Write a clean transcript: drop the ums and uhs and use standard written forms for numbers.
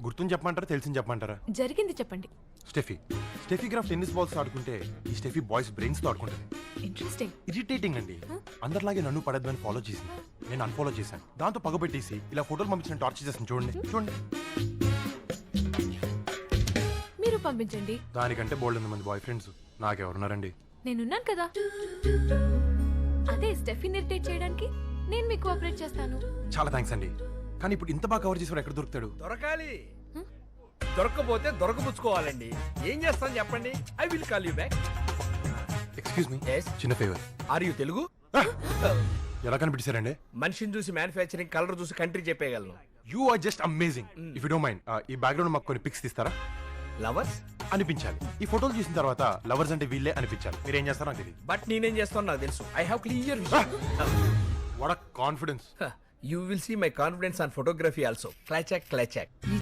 గుర్తుని చెప్పమంటారా తెలిసింది చెప్పమంటారా? జరిగింది చెప్పండి. స్టెఫీ గ్రాఫ్ టెన్నిస్ బాల్స్ ఆడుకుంటే ఈ స్టెఫీ బాయ్స్ బ్రెయిన్స్ తో ఆడుకుంటుంది. ఇంట్రెస్టింగ్. ఇరిటేటింగ్ అండి. అందరిలాగే నన్ను పడద్దని ఫాలో చేసింది. నేను అన్ఫాలో చేశాను. దాంతో పగబెట్టేసి ఇలా ఫోటోలు పంపించిన టార్చర్ చేస్తాను. చూడండి. మీరు పంపించండి. దానికంటే బోల్డ్ మంది బాయ్ ఫ్రెండ్స్ నాకెవరున్నారండి? నేనున్నాను కదా. అదే స్టెఫీని ఇరిటేట్ చేయడానికి నేను మీకు కోఆపరేట్ చేస్తాను. చాలా థ్యాంక్స్ అండి. కానీ ఇప్పుడు ఇంత బాగా కవర్ చేసి ఎక్కడ దొరుకుతాడు? దొరకాలి. దొరకపోతే దొరకపుచ్చుకోవాలండి. ఏం చేస్తాను చెప్పండి. I will call you back. Excuse me, Yes. చిన్న ఫేవర్. Are you Telugu? ఎలా కనిపించారండి? మనిషిని చూసి మ్యానుఫ్యాక్చరింగ్, కలర్ చూసి కంట్రీ చెప్పేయగలను. You are just amazing. If you don't mind ఈ బ్యాక్గ్రౌండ్ మాకు కొన్ని పిక్స్ తీస్తారా? లవర్స్ అనిపించాలి. ఈ ఫోటోలు చూసిన తర్వాత లవర్స్ అంటే వీళ్ళే అనిపించాలి. మీరు ఏం చేస్తారో నాకు తెలియదు. బట్ నేనేం చేస్తాను నాకు తెలుసు. I have clear what confidence. You will see my confidence on photography also. క్లాచాక్.